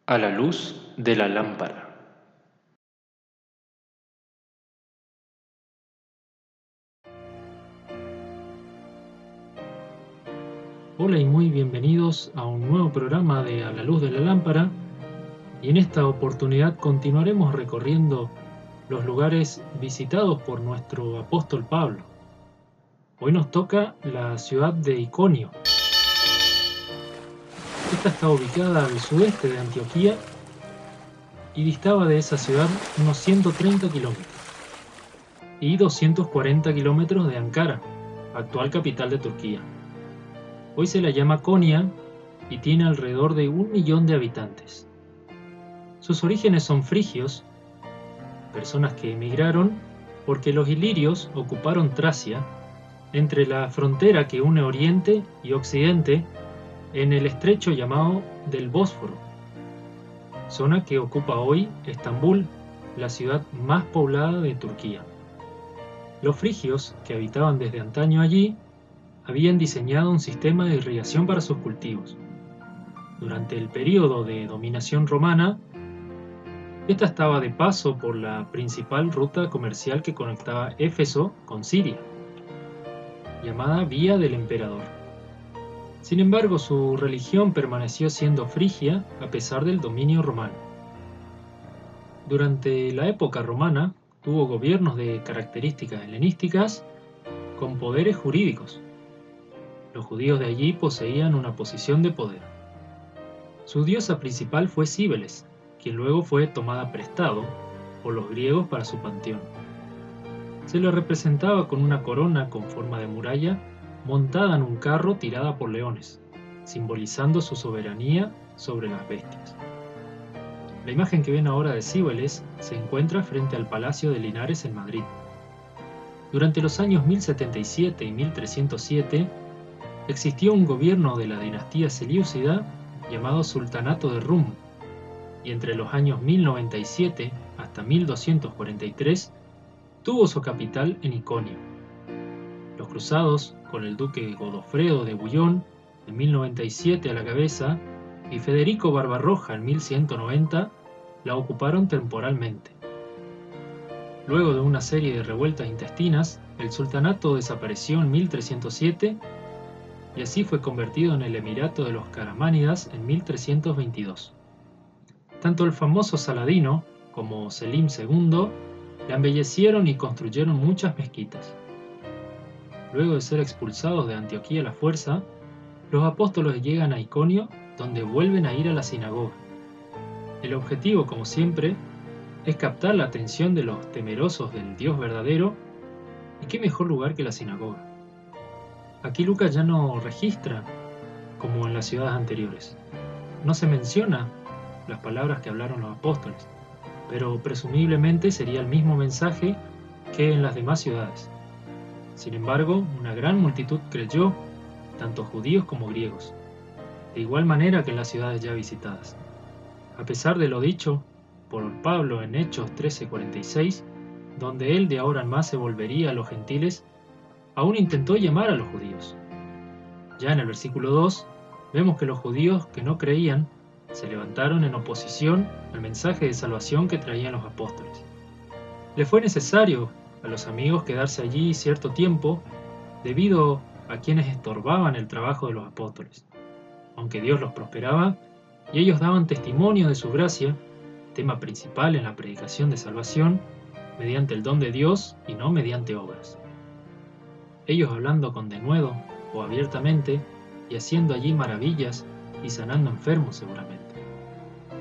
A la luz de la lámpara. Hola y muy bienvenidos a un nuevo programa de A la luz de la lámpara, y en esta oportunidad continuaremos recorriendo los lugares visitados por nuestro apóstol Pablo. Hoy nos toca la ciudad de Iconio. Esta está ubicada al sudeste de Antioquía y distaba de esa ciudad unos 130 kilómetros y 240 kilómetros de Ankara, actual capital de Turquía. Hoy se la llama Konya y tiene alrededor de 1 millón de habitantes. Sus orígenes son frigios, personas que emigraron porque los ilirios ocuparon Tracia, entre la frontera que une Oriente y Occidente en el estrecho llamado del Bósforo, zona que ocupa hoy Estambul, la ciudad más poblada de Turquía. Los frigios, que habitaban desde antaño allí, habían diseñado un sistema de irrigación para sus cultivos. Durante el período de dominación romana, esta estaba de paso por la principal ruta comercial que conectaba Éfeso con Siria, llamada Vía del Emperador. Sin embargo, su religión permaneció siendo frigia a pesar del dominio romano. Durante la época romana, tuvo gobiernos de características helenísticas con poderes jurídicos. Los judíos de allí poseían una posición de poder. Su diosa principal fue Cíbeles, quien luego fue tomada prestado por los griegos para su panteón. Se le representaba con una corona con forma de muralla montada en un carro tirada por leones, simbolizando su soberanía sobre las bestias. La imagen que ven ahora de Cíbeles se encuentra frente al Palacio de Linares en Madrid. Durante los años 1077 y 1307 existió un gobierno de la dinastía selyúcida llamado Sultanato de Rum, y entre los años 1097 hasta 1243 tuvo su capital en Iconio. Los cruzados, con el duque Godofredo de Bouillon en 1097 a la cabeza y Federico Barbarroja en 1190, la ocuparon temporalmente. Luego de una serie de revueltas intestinas, el sultanato desapareció en 1307 y así fue convertido en el Emirato de los Caramánidas en 1322. Tanto el famoso Saladino como Selim II la embellecieron y construyeron muchas mezquitas. Luego de ser expulsados de Antioquía a la fuerza, los apóstoles llegan a Iconio, donde vuelven a ir a la sinagoga. El objetivo, como siempre, es captar la atención de los temerosos del Dios verdadero, y qué mejor lugar que la sinagoga. Aquí Lucas ya no registra, como en las ciudades anteriores. No se menciona las palabras que hablaron los apóstoles, pero presumiblemente sería el mismo mensaje que en las demás ciudades. Sin embargo, una gran multitud creyó, tanto judíos como griegos, de igual manera que en las ciudades ya visitadas. A pesar de lo dicho por Pablo en Hechos 13:46, donde él de ahora en más se volvería a los gentiles, aún intentó llamar a los judíos. Ya en el versículo 2, vemos que los judíos que no creían se levantaron en oposición al mensaje de salvación que traían los apóstoles. Le fue necesario a los amigos quedarse allí cierto tiempo debido a quienes estorbaban el trabajo de los apóstoles. Aunque Dios los prosperaba y ellos daban testimonio de su gracia, tema principal en la predicación de salvación, mediante el don de Dios y no mediante obras. Ellos hablando con denuedo o abiertamente y haciendo allí maravillas y sanando enfermos seguramente.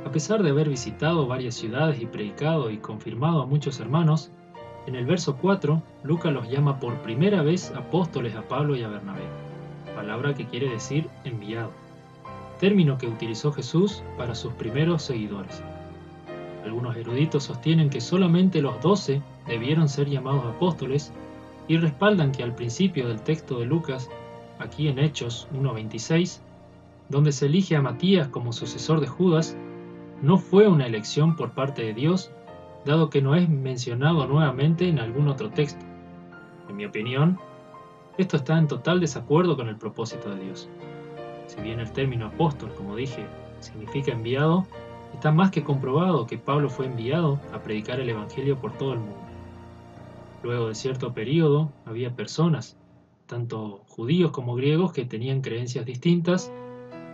A pesar de haber visitado varias ciudades y predicado y confirmado a muchos hermanos, en el verso 4, Lucas los llama por primera vez apóstoles a Pablo y a Bernabé, palabra que quiere decir enviado, término que utilizó Jesús para sus primeros seguidores. Algunos eruditos sostienen que solamente los 12 debieron ser llamados apóstoles y respaldan que al principio del texto de Lucas, aquí en Hechos 1:26, donde se elige a Matías como sucesor de Judas, no fue una elección por parte de Dios, dado que no es mencionado nuevamente en algún otro texto. En mi opinión, esto está en total desacuerdo con el propósito de Dios. Si bien el término apóstol, como dije, significa enviado, Está más que comprobado que Pablo fue enviado a predicar el Evangelio por todo el mundo. Luego de cierto periodo, había personas, tanto judíos como griegos, que tenían creencias distintas,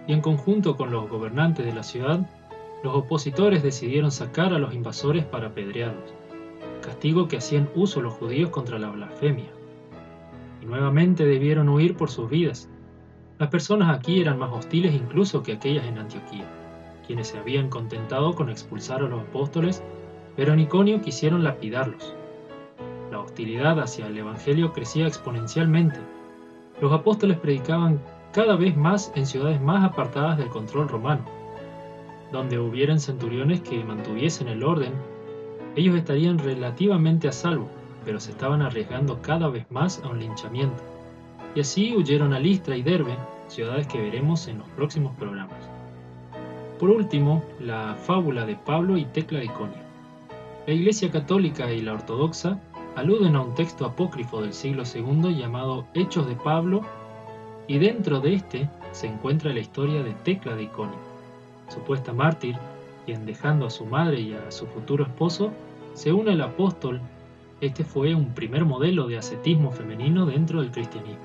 y en conjunto con los gobernantes de la ciudad, los opositores decidieron sacar a los invasores para apedrearlos, castigo que hacían uso los judíos contra la blasfemia. Y nuevamente debieron huir por sus vidas. Las personas aquí eran más hostiles incluso que aquellas en Antioquía, quienes se habían contentado con expulsar a los apóstoles, pero en Iconio quisieron lapidarlos. La hostilidad hacia el Evangelio crecía exponencialmente. Los apóstoles predicaban cada vez más en ciudades más apartadas del control romano. Donde hubieran centuriones que mantuviesen el orden, ellos estarían relativamente a salvo, pero se estaban arriesgando cada vez más a un linchamiento. Y así huyeron a Listra y Derbe, ciudades que veremos en los próximos programas. Por último, la fábula de Pablo y Tecla de Iconio. La Iglesia Católica y la Ortodoxa aluden a un texto apócrifo del siglo II llamado Hechos de Pablo, y dentro de este se encuentra la historia de Tecla de Iconio, supuesta mártir, quien dejando a su madre y a su futuro esposo, se une al apóstol. Este fue un primer modelo de ascetismo femenino dentro del cristianismo.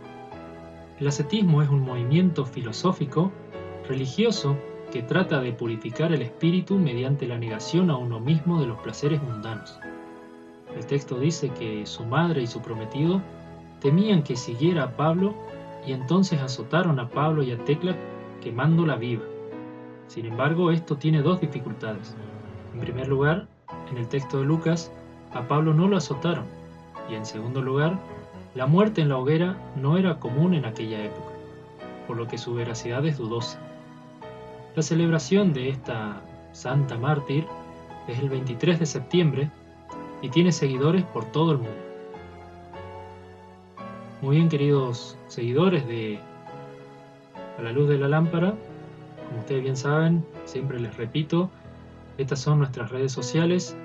El ascetismo es un movimiento filosófico, religioso, que trata de purificar el espíritu mediante la negación a uno mismo de los placeres mundanos. El texto dice que su madre y su prometido temían que siguiera a Pablo y entonces azotaron a Pablo y a Tecla quemándola viva. Sin embargo, esto tiene dos dificultades. En primer lugar, en el texto de Lucas, a Pablo no lo azotaron, y en segundo lugar, la muerte en la hoguera no era común en aquella época, por lo que su veracidad es dudosa. La celebración de esta santa mártir es el 23 de septiembre y tiene seguidores por todo el mundo. Muy bien, queridos seguidores de A la Luz de la Lámpara, como ustedes bien saben, siempre les repito, estas son nuestras redes sociales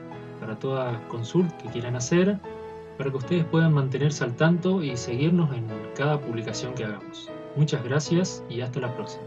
para toda consulta que quieran hacer, para que ustedes puedan mantenerse al tanto y seguirnos en cada publicación que hagamos. Muchas gracias y hasta la próxima.